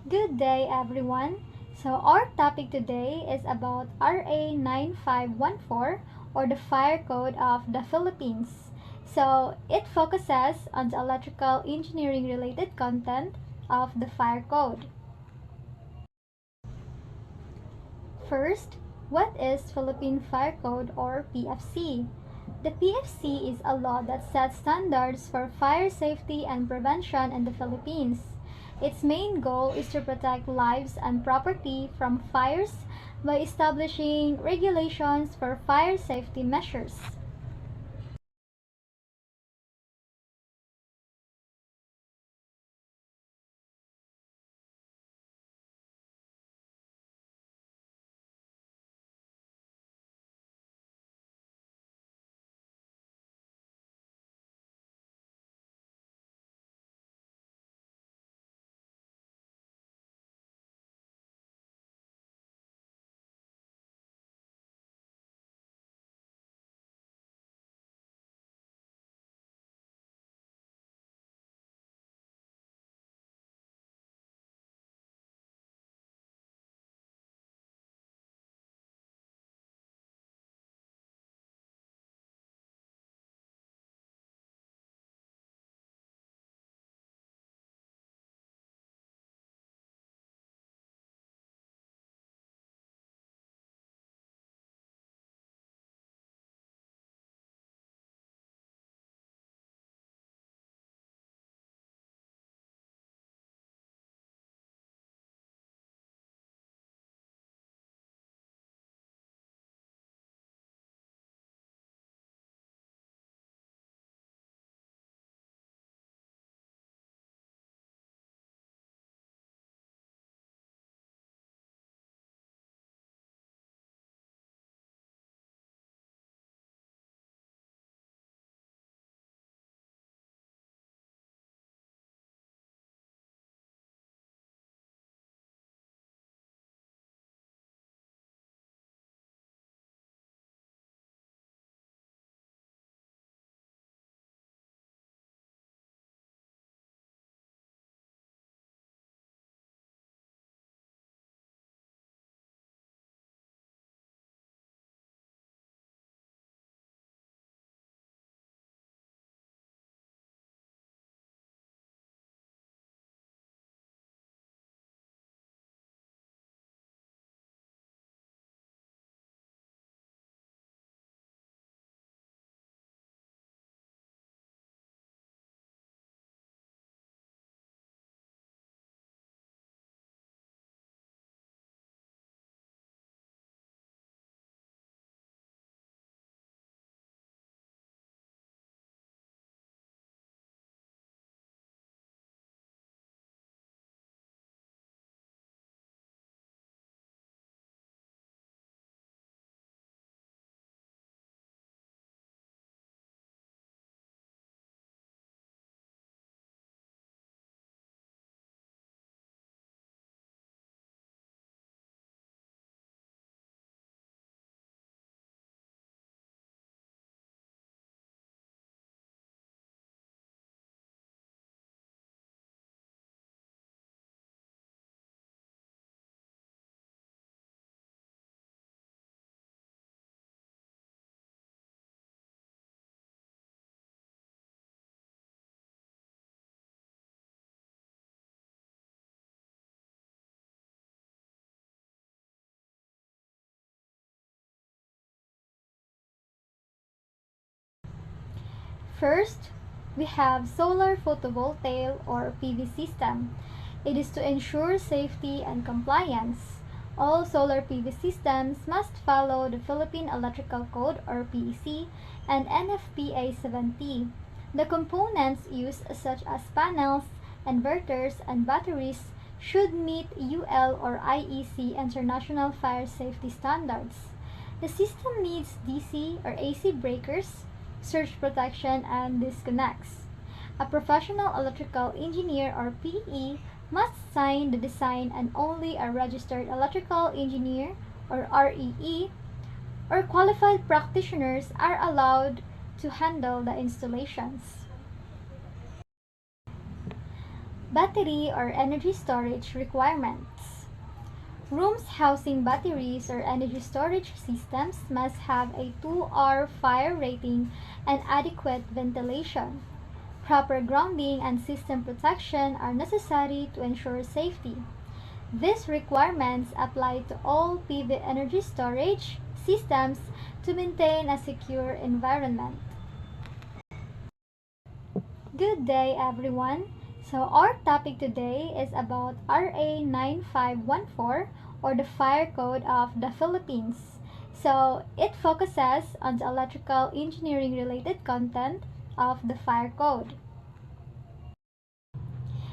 Good day, everyone. So, our topic today is about RA 9514, or the Fire Code of the Philippines. So, it focuses on the electrical engineering related content of the Fire Code. First, what is Philippine Fire Code, or PFC? The PFC is a law that sets standards for fire safety and prevention in the Philippines. Its main goal is to protect lives and property from fires by establishing regulations for fire safety measures. First, we have solar photovoltaic or PV system. It is to ensure safety and compliance. All solar PV systems must follow the Philippine Electrical Code or PEC and NFPA 70. The components used such as panels, inverters, and batteries should meet UL or IEC International Fire Safety Standards. The system needs DC or AC breakers, surge protection, and disconnects. A professional electrical engineer or PE must sign the design, and only a registered electrical engineer or REE or qualified practitioners are allowed to handle the installations. battery or energy storage requirements. Rooms housing batteries or energy storage systems must have a 2R fire rating and adequate ventilation. Proper grounding and system protection are necessary to ensure safety. These requirements apply to all PV energy storage systems to maintain a secure environment. Good day, everyone. So, our topic today is about RA 9514, or the Fire Code of the Philippines. So, it focuses on the electrical engineering related content of the Fire Code.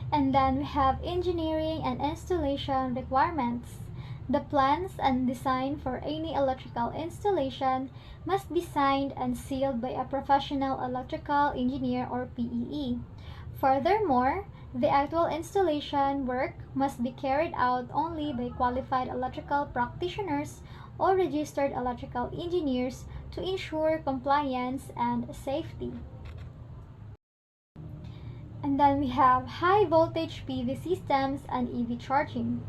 And then we have engineering and installation requirements. The plans and design for any electrical installation must be signed and sealed by a professional electrical engineer or PEE. Furthermore, the actual installation work must be carried out only by qualified electrical practitioners or registered electrical engineers to ensure compliance and safety. And then we have high voltage PV systems and EV charging.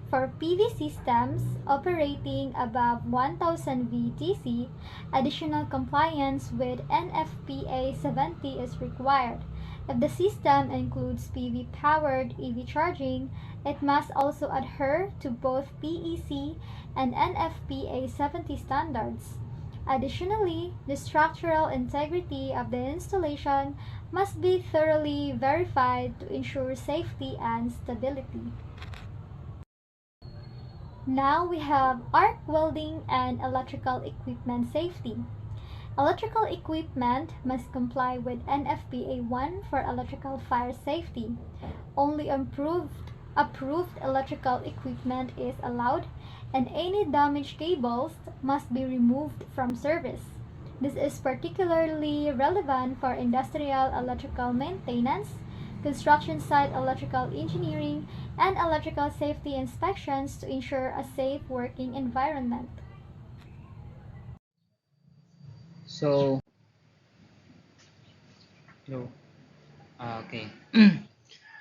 For PV systems operating above 1000 VTC, additional compliance with NFPA 70 is required. If the system includes PV powered EV charging, it must also adhere to both PEC and NFPA 70 standards. Additionally, the structural integrity of the installation must be thoroughly verified to ensure safety and stability. Now we have arc welding and electrical equipment safety. Electrical equipment must comply with NFPA 1 for electrical fire safety. Only approved electrical equipment is allowed, and any damaged cables must be removed from service. This is particularly relevant for industrial electrical maintenance, construction site electrical engineering, and electrical safety inspections to ensure a safe working environment. So, hello. Okay.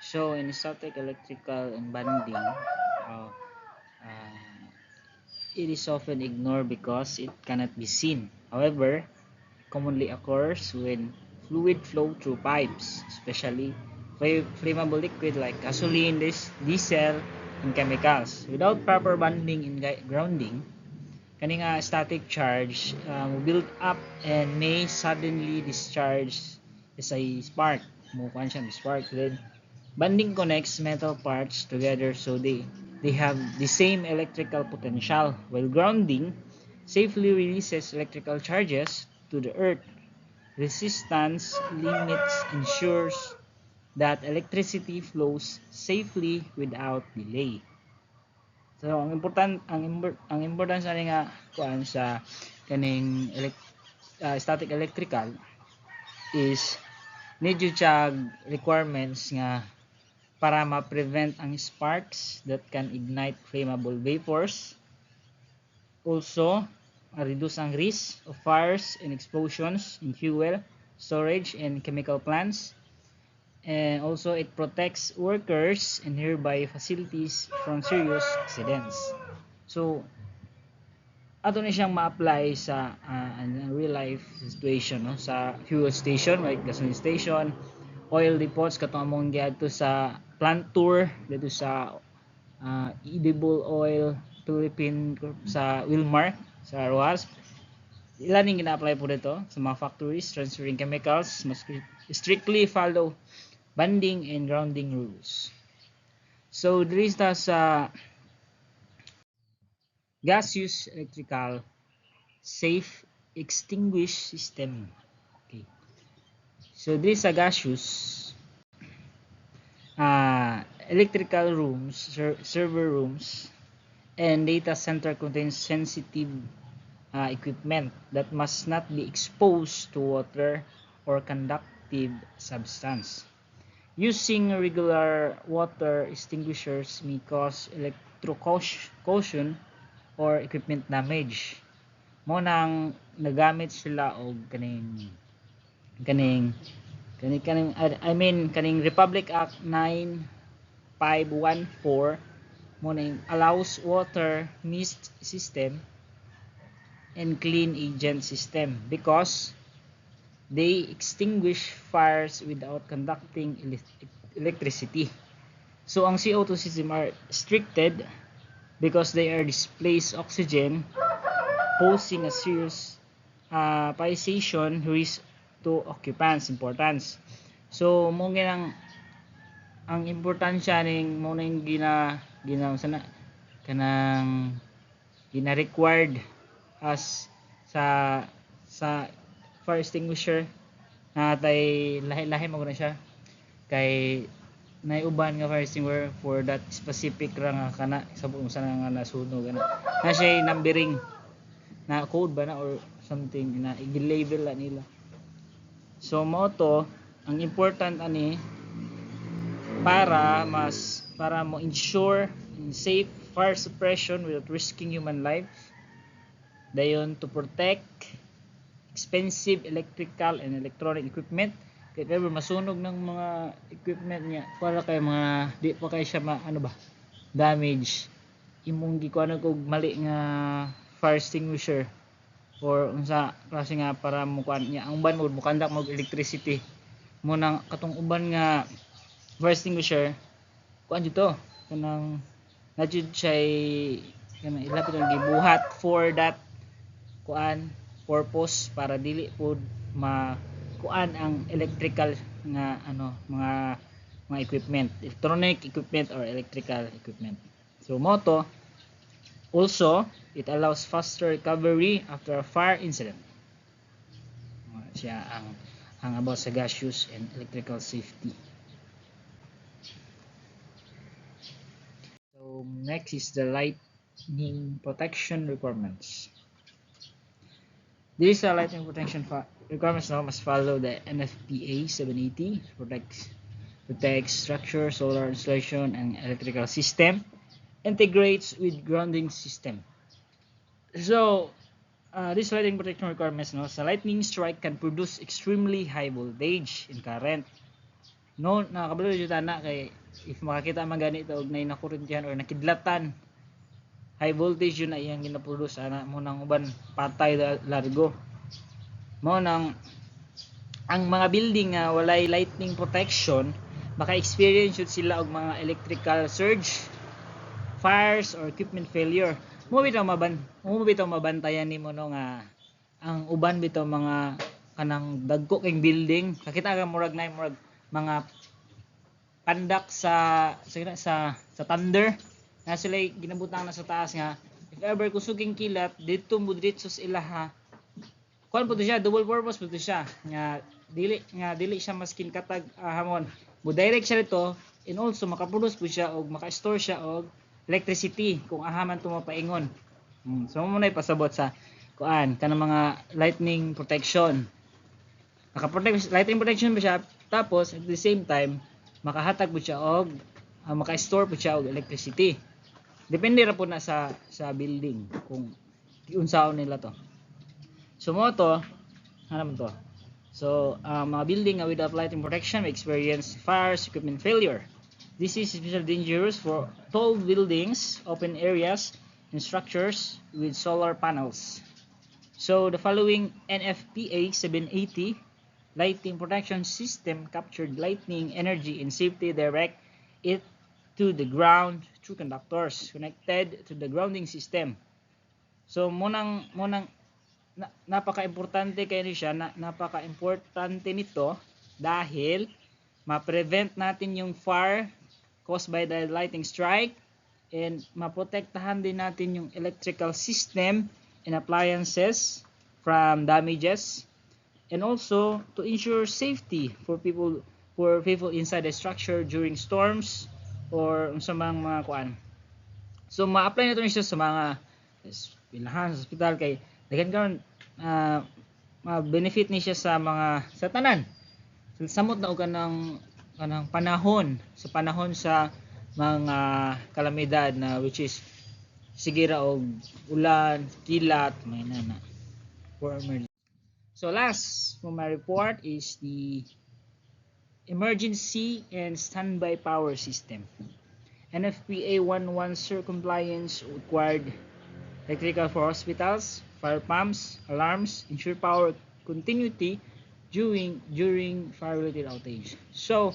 So, in static electrical and bonding, it is often ignored because it cannot be seen. However, commonly occurs when fluid flow through pipes, especially flammable liquid like gasoline, diesel, and chemicals. Without proper bonding and grounding, kani nga static charge will build up and may suddenly discharge as a spark. Mukuha siya spark. Then, bonding connects metal parts together so they have the same electrical potential, while grounding safely releases electrical charges to the earth. Resistance limits ensures that electricity flows safely without delay. So ang importance ani nga kuan sa kaning static electrical is need you requirements nga para ma-prevent ang sparks that can ignite flammable vapors. Also, reduce ang risk of fires and explosions in fuel, storage, and chemical plants. And also, it protects workers in nearby facilities from serious accidents. So, ato na siyang ma-apply sa real life situation, no? Sa fuel station like gasoline station, oil depots katong among giadto sa plant tour dito sa edible oil Philippine sa Wilmar sa ROAS. Ilan yung gina-apply po dito sa mga factories transferring chemicals must strictly follow bonding and grounding rules. So there is sa gaseous electrical safe extinguish system. Okay. So this is a gaseous electrical rooms, server rooms, and data center contains sensitive equipment that must not be exposed to water or conductive substance. Using regular water extinguishers may cause electrocution or equipment damage. Mo nang nagamit sila og kaning kaning I mean kaning Republic Act 9 514 mo na allows water mist system and clean agent system because they extinguish fires without conducting electricity. So ang CO2 system are restricted because they are displace oxygen, posing a serious ionization risk to occupants. Importance. So mo ginang ang importansya ning mo ning sana kanang gina-required as sa fire extinguisher natay lahi-lahi mo na siya kay naiuban nga fire extinguisher for that specific ra nga kana sa kung saan nga nasunog na siya numbering na code ba na or something na i-label na nila. So mo to ang important ani para mo ensure safe fire suppression without risking human life. Dayon to protect expensive electrical and electronic equipment kaya ever masunog ng mga equipment niya para kay mga di pa kay siya damage imong gikuan og mali nga fire extinguisher or unsa klase nga para mo kuan niya ang uban mo kandak mo electricity mo nang katong uban nga fire extinguisher kuan dito kanang najud siya kanang ilapit ang gibuhat for that kuan purpose para dili pod makuan ang electrical nga mga equipment, electronic equipment or electrical equipment. So moto also it allows faster recovery after a fire incident. Siya ang about sa gaseous and electrical safety. So next is the lightning protection requirements. These are lightning protection requirements now must follow the NFPA 780 protects structure, solar installation, and electrical system. Integrates with grounding system. So these lightning protection requirements no, sa lightning strike can produce extremely high voltage and current. No, nakabalo jud ana kay if makakita man ganito og nay nakurentyan or nakidlatan high voltage yun na iyang ginaproduce ana mo nang uban patay largo mo nang ang mga building nga walay lightning protection maka-experience yun sila og mga electrical surge, fires or equipment failure. Mo bitaw mabantayan nimo no nga ang uban bitaw mga kanang dagko kay building kakita ka murag mga pandak sa thunder na sila ginabutang na sa taas nga if ever kusuging kilat dito mo diretso sa ilaha kuan po siya double purpose po siya nga dili siya maskin katag hamon mo direct siya dito and also makaproduce po siya og maka-store siya og electricity kung ahaman to mapaingon. So mo na ipasabot sa kuan kanang mga lightning protection naka-protect lightning protection ba siya tapos at the same time makahatag po siya og maka-store po siya og electricity. Depende ra po na sa building kung unsaon nila to. So mo to ano to? So mga building without lighting protection may experience fires, equipment failure. This is especially dangerous for tall buildings, open areas, and structures with solar panels. So the following NFPA 780 lighting protection system captured lightning energy and safely direct it to the ground through conductors connected to the grounding system. So munang napaka-importante kayo siya, napaka-importante nito dahil ma-prevent natin yung fire caused by the lightning strike and maprotektahan din natin yung electrical system and appliances from damages and also to ensure safety for people inside the structure during storms or sa mga kuan. So ma-apply na to siya sa mga pilahan sa hospital kay daghan karon ma-benefit ni siya sa mga sa tanan. Samot na og kanang panahon sa mga kalamidad na which is sigira og ulan, kilat, may nana. For emergency. So last for my report is the emergency and standby power system. NFPA 11 Sir compliance required electrical for hospitals, fire pumps, alarms, ensure power continuity during fire-related outage. So,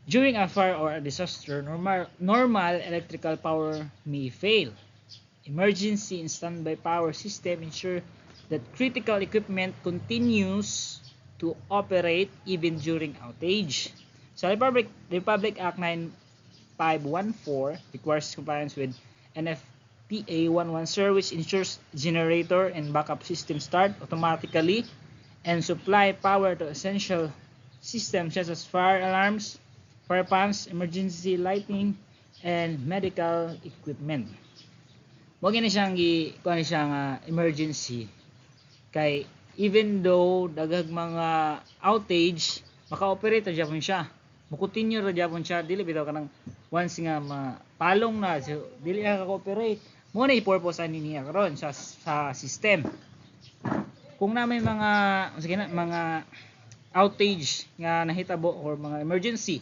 during a fire or a disaster, normal electrical power may fail. Emergency and standby power system ensure that critical equipment continues to operate even during outage. So Republic Act 9514 requires compliance with NFPA 11 Sir, which ensures generator and backup system start automatically and supply power to essential systems such as fire alarms, fire pumps, emergency lighting, and medical equipment. Mo gini siyang kuan siyang emergency kay even though daghang mga outage maka-operate ra gyapon siya. Mo-continue ra gyapon siya dili bitaw kanang once nga mapalong na so, dili na ka-operate. Mo na i-purpose ani niya karon sa system. Kung na may mga outage nga nahitabo or mga emergency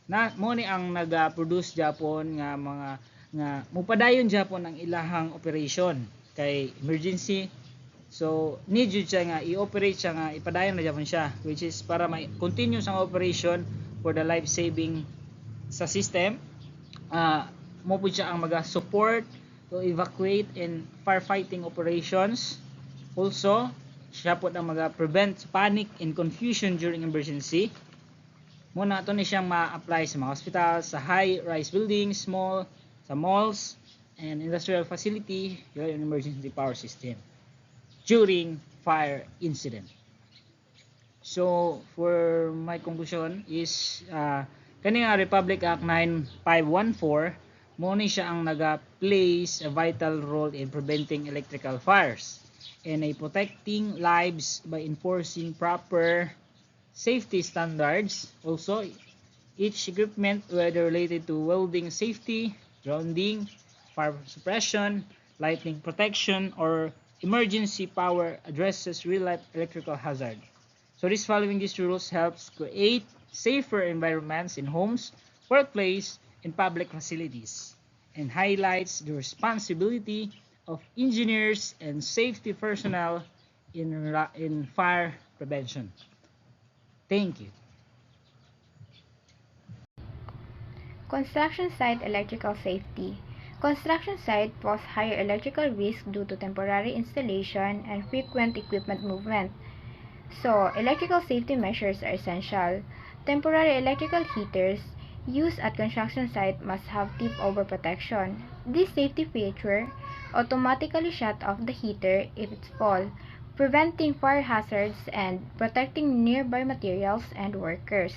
na mo ni ang nag-produce gyapon nga mga nga mupadayon gyapon ang ilahang operation kay emergency. So need jud siya nga i-operate siya nga ipadayon na gyapon siya, which is para ma-continue ang operation for the life saving sa system. Mo pud siya ang mag-support to evacuate and firefighting operations. Also siya pud ang mag-prevent panic and confusion during emergency. Muna ito ni siyang ma-apply sa mga hospitals, sa high-rise buildings, sa malls, and industrial facility, yung emergency power system during fire incident. So, for my conclusion is, kani nga Republic Act 9514, mo ni siya ang plays a vital role in preventing electrical fires and a protecting lives by enforcing proper safety standards. Also, each equipment, whether related to welding safety, grounding, fire suppression, lightning protection, or emergency power, addresses real-life electrical hazard. So this following these rules helps create safer environments in homes, workplace, and public facilities, and highlights the responsibility of engineers and safety personnel in fire prevention. Thank you. Construction site electrical safety. Construction site pose higher electrical risk due to temporary installation and frequent equipment movement. So, electrical safety measures are essential. Temporary electrical heaters used at construction site must have tip-over protection. This safety feature automatically shut off the heater if it falls, preventing fire hazards and protecting nearby materials and workers.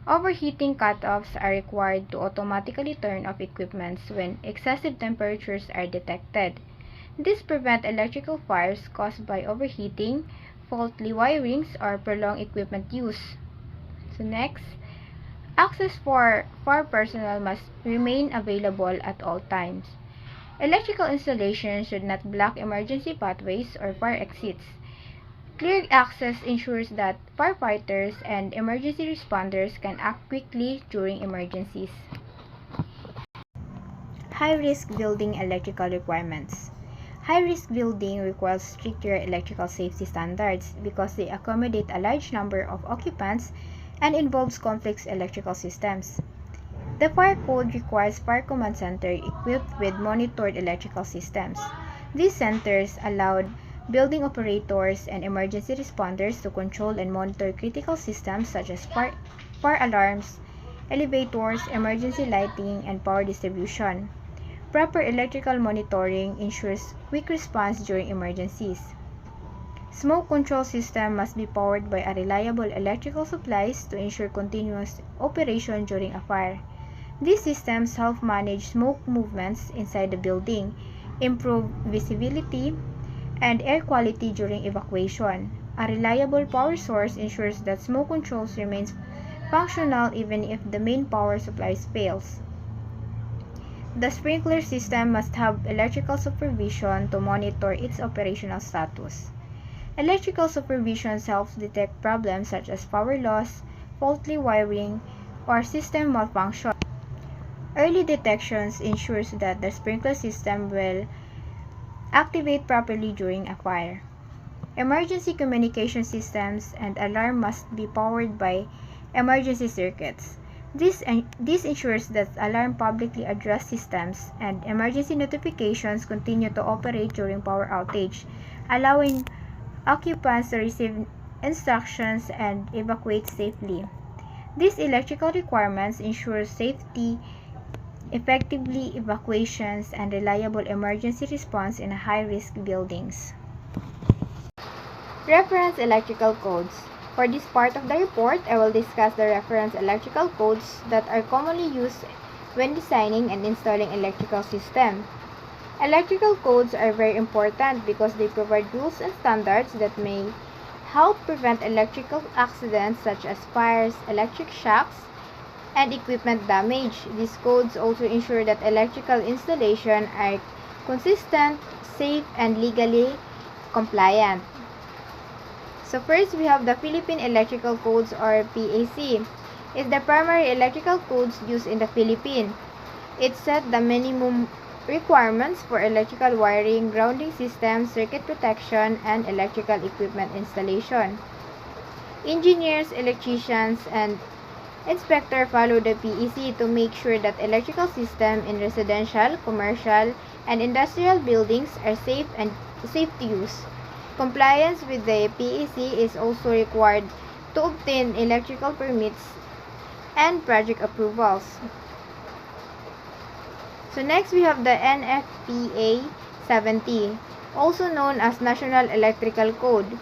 Overheating cutoffs are required to automatically turn off equipment when excessive temperatures are detected. This prevents electrical fires caused by overheating, faulty wirings, or prolonged equipment use. So next, access for fire personnel must remain available at all times. Electrical installations should not block emergency pathways or fire exits. Clear access ensures that firefighters and emergency responders can act quickly during emergencies. High-risk building electrical requirements. High-risk building requires stricter electrical safety standards because they accommodate a large number of occupants and involves complex electrical systems. The Fire Code requires fire command center equipped with monitored electrical systems. These centers allowed building operators and emergency responders to control and monitor critical systems such as fire alarms, elevators, emergency lighting, and power distribution. Proper electrical monitoring ensures quick response during emergencies. Smoke control system must be powered by a reliable electrical supplies to ensure continuous operation during a fire. These systems help manage smoke movements inside the building, improve visibility, and air quality during evacuation. A reliable power source ensures that smoke controls remains functional even if the main power supply fails. The sprinkler system must have electrical supervision to monitor its operational status. Electrical supervision helps detect problems such as power loss, faulty wiring, or system malfunction. Early detections ensures that the sprinkler system will activate properly during a fire. Emergency communication systems and alarm must be powered by emergency circuits. This ensures that alarm publicly addressed systems and emergency notifications continue to operate during power outage, allowing occupants to receive instructions and evacuate safely. These electrical requirements ensure safety, effectively evacuations, and reliable emergency response in high-risk buildings. Reference electrical codes. For this part of the report, I will discuss the reference electrical codes that are commonly used when designing and installing electrical system. Electrical codes are very important because they provide rules and standards that may help prevent electrical accidents such as fires, electric shocks, and equipment damage. These codes also ensure that electrical installations are consistent, safe, and legally compliant. So first, we have the Philippine Electrical Codes, or PAC. It's the primary electrical codes used in the Philippines. It set the minimum requirements for electrical wiring, grounding systems, circuit protection, and electrical equipment installation. Engineers, electricians, and inspectors follow the PEC to make sure that electrical systems in residential, commercial, and industrial buildings are safe to use. Compliance with the PEC is also required to obtain electrical permits and project approvals. So next we have the NFPA 70, also known as National Electrical Code.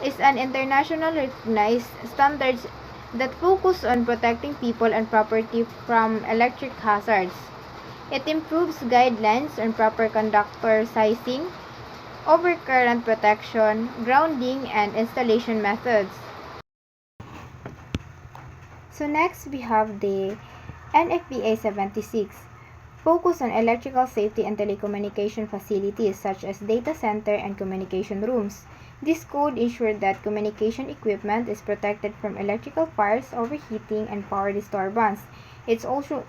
It's an international recognized standards that focus on protecting people and property from electric hazards. It improves guidelines on proper conductor sizing, overcurrent protection, grounding, and installation methods. So next we have the NFPA 76. Focus on electrical safety and telecommunication facilities such as data center and communication rooms. This code ensures that communication equipment is protected from electrical fires, overheating, and power disturbance. It's also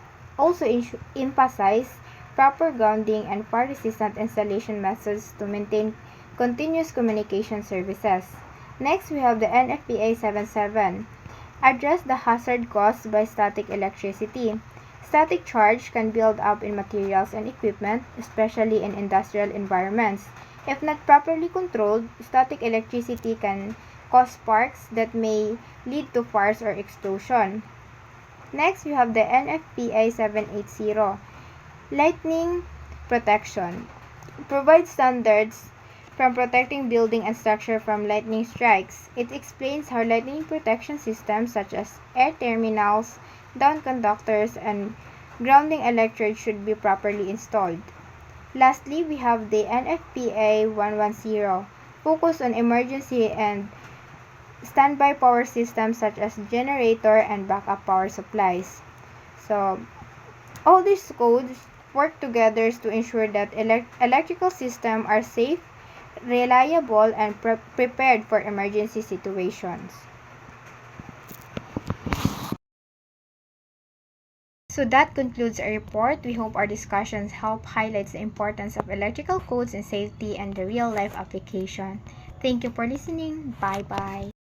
emphasizes proper grounding and fire-resistant installation methods to maintain continuous communication services. Next, we have the NFPA 77. Address the hazard caused by static electricity. Static charge can build up in materials and equipment, especially in industrial environments. If not properly controlled, static electricity can cause sparks that may lead to fires or explosion. Next, we have the NFPA 780. Lightning protection. Provides standards from protecting building and structure from lightning strikes. It explains how lightning protection systems such as air terminals, down conductors, and grounding electrodes should be properly installed. Lastly, we have the NFPA 110. Focus on emergency and standby power systems such as generator and backup power supplies. So, all these codes work together to ensure that electrical systems are safe, reliable, and prepared for emergency situations. So that concludes our report. We hope our discussions help highlight the importance of electrical codes in safety and the real-life application. Thank you for listening. Bye-bye.